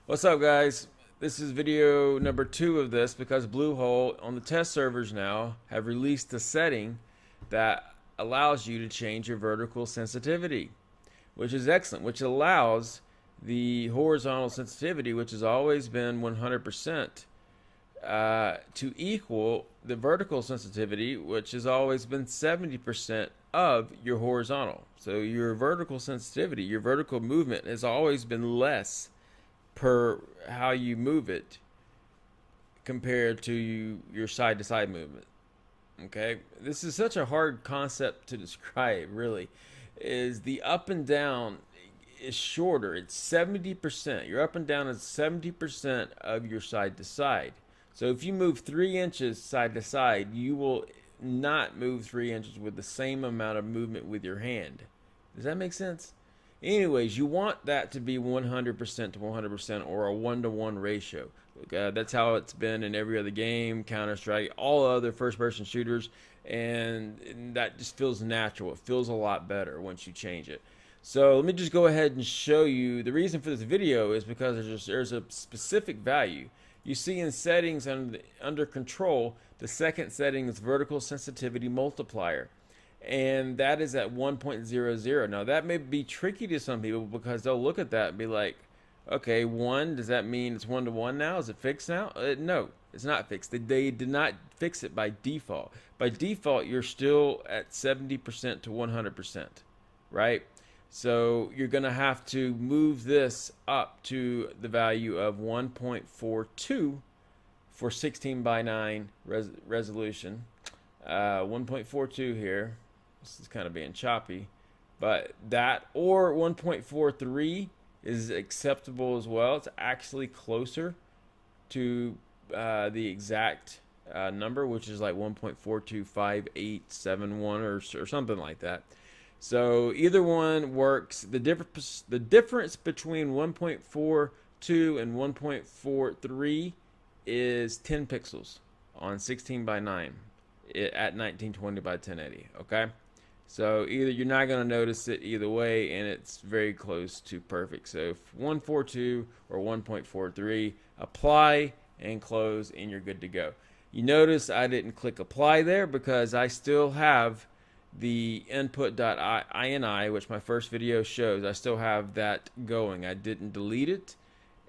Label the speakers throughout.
Speaker 1: What's up, guys? This is video number 2 of this because Bluehole on the test servers now have released a setting that allows you to change your vertical sensitivity, which is excellent, which allows the horizontal sensitivity, which has always been 100%, to equal the vertical sensitivity, which has always been 70% of your horizontal. So your vertical sensitivity, your vertical movement has always been less per how you move it compared to your side to side movement. Okay, this is such a hard concept to describe, really. Is the up and down is shorter, it's 70%. Your up and down is 70% of your side to side. So if you move 3 inches side to side, you will not move 3 inches with the same amount of movement with your hand. Does that make sense? Anyways, you want that to be 100% to 100% or a 1-to-1 ratio. That's how it's been in every other game, Counter-Strike, all other first-person shooters, and that just feels natural. It feels a lot better once you change it. So let me just go ahead and show you. The reason for this video is because there's a specific value. You see in settings under control, the second setting is vertical sensitivity multiplier, and that is at 1.00. Now that may be tricky to some people because they'll look at that and be like, okay, 1, does that mean it's 1-to-1 now? Is it fixed now? No, it's not fixed. They did not fix it by default. By default, you're still at 70% to 100%, right? So you're going to have to move this up to the value of 1.42 for 16 by 9 resolution. 1.42 here. This is kind of being choppy, but that or 1.43 is acceptable as well. It's actually closer to the exact number, which is like 1.425871 or something like that. So either one works. The difference between 1.42 and 1.43 is 10 pixels on 16 by 9 at 1920 by 1080. Okay, so either you're not going to notice it either way, and it's very close to perfect. So if 142 or 1.43, apply and close, and you're good to go. You notice I didn't click apply there because I still have the input.ini, which my first video shows. I still have that going. I didn't delete it,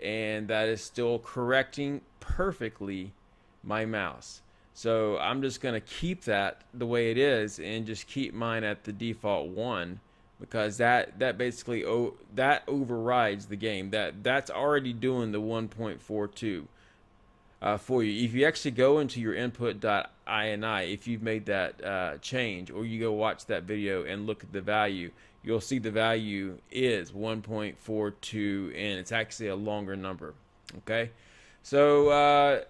Speaker 1: and that is still correcting perfectly my mouse. So I'm just going to keep that the way it is and just keep mine at the default 1, because that basically that overrides the game. That's already doing the 1.42 for you. If you actually go into your input.ini, if you've made that change, or you go watch that video and look at the value, you'll see the value is 1.42, and it's actually a longer number. Okay, so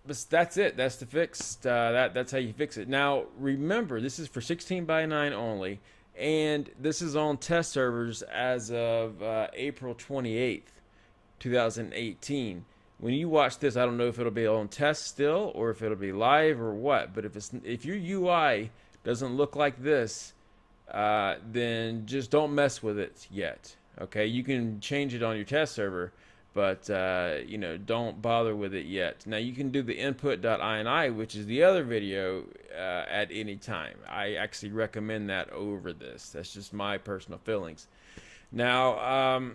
Speaker 1: but that's it. That's the fix. That's how you fix it. Now remember, this is for 16 by 9 only, and this is on test servers as of April 28th, 2018. When you watch this, I don't know if it'll be on test still or if it'll be live or what. But if your UI doesn't look like this, then just don't mess with it yet. Okay, you can change it on your test server, but don't bother with it yet. Now you can do the input.ini, which is the other video, at any time. I actually recommend that over this. That's just my personal feelings. Now,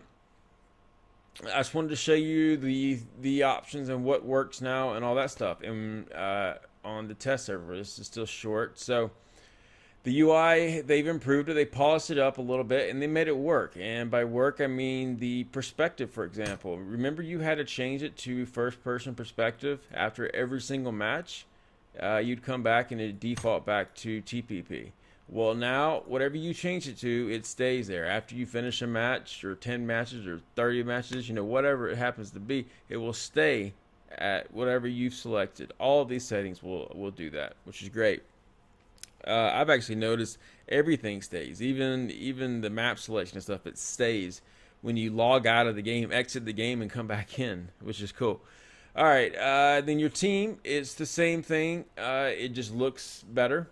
Speaker 1: I just wanted to show you the options and what works now and all that stuff. And on the test server, this is still short. So the UI, they've improved it. They polished it up a little bit, and they made it work. And by work, I mean the perspective, for example. Remember, you had to change it to first-person perspective after every single match. You'd come back and it'd default back to TPP. Well, now, whatever you change it to, it stays there. After you finish a match, or 10 matches, or 30 matches, whatever it happens to be, it will stay at whatever you've selected. All of these settings will do that, which is great. I've actually noticed everything stays, even the map selection and stuff. It stays when you log out of the game, exit the game, and come back in, which is cool. All right, then your team, it's the same thing. It just looks better.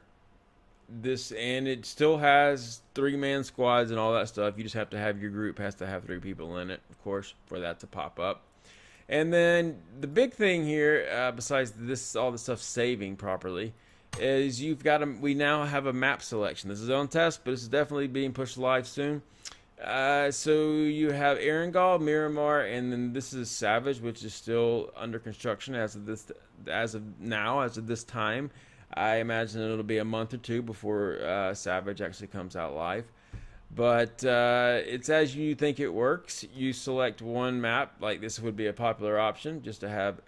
Speaker 1: And it still has 3-man squads and all that stuff. You just have to have your group has to have 3 people in it, of course, for that to pop up. And then the big thing here, besides this, all the stuff saving properly, is we now have a map selection. This is on test, but this is definitely being pushed live soon. So you have Erangel, Miramar, and then this is Savage, which is still under construction as of this time. I imagine it'll be a month or two before Savage actually comes out live. But it's as you think it works. You select one map, like this would be a popular option, just to have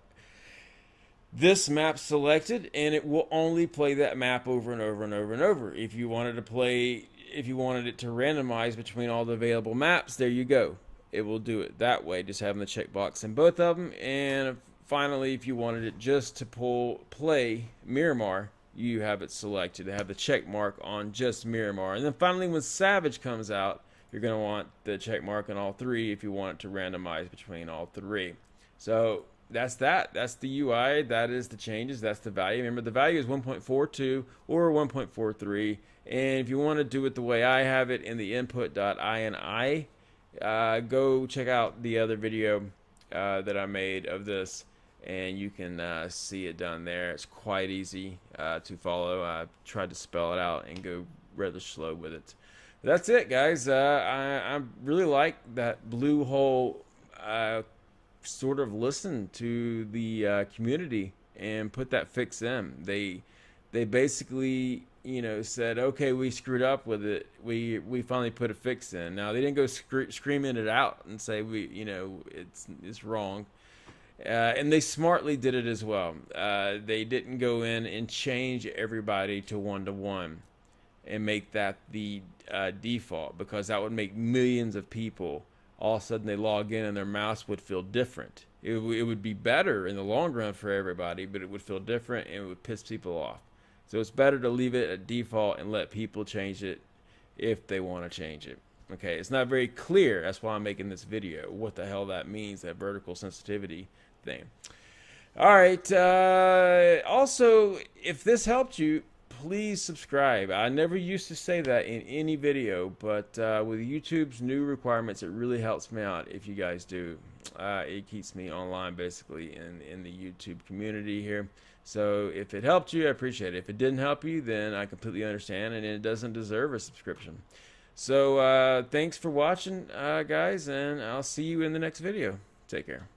Speaker 1: this map selected, and it will only play that map over and over and over and over. If you wanted it to randomize between all the available maps, there you go. It will do it that way, just having the checkbox in both of them. And finally, if you wanted it just to play Miramar, you have it selected to have the check mark on just Miramar. And then finally, when Savage comes out, you're going to want the check mark on all three if you want it to randomize between all three. So that's the UI. That is the changes. That's the value. Remember, the value is 1.42 or 1.43. And if you want to do it the way I have it in the input.ini, go check out the other video that I made of this, and you can see it done there. It's quite easy to follow. I tried to spell it out and go rather slow with it. But that's it, guys. I really like that Blue Hole sort of listened to the community and put that fix in. They basically, said, okay, we screwed up with it. We finally put a fix in. Now, they didn't go screaming it out and say it's wrong. And they smartly did it as well. They didn't go in and change everybody to 1-to-1 and make that the default, because that would make millions of people all of a sudden they log in and their mouse would feel different. It would be better in the long run for everybody, but it would feel different and it would piss people off. So it's better to leave it at default and let people change it if they want to change it. Okay, it's not very clear. That's why I'm making this video. What the hell that means, that vertical sensitivity thing. All right. Also, if this helped you, please subscribe. I never used to say that in any video, but with YouTube's new requirements, it really helps me out if you guys do. It keeps me online, basically, in the YouTube community here. So if it helped you, I appreciate it. If it didn't help you, then I completely understand, and it doesn't deserve a subscription. So thanks for watching, guys, and I'll see you in the next video. Take care.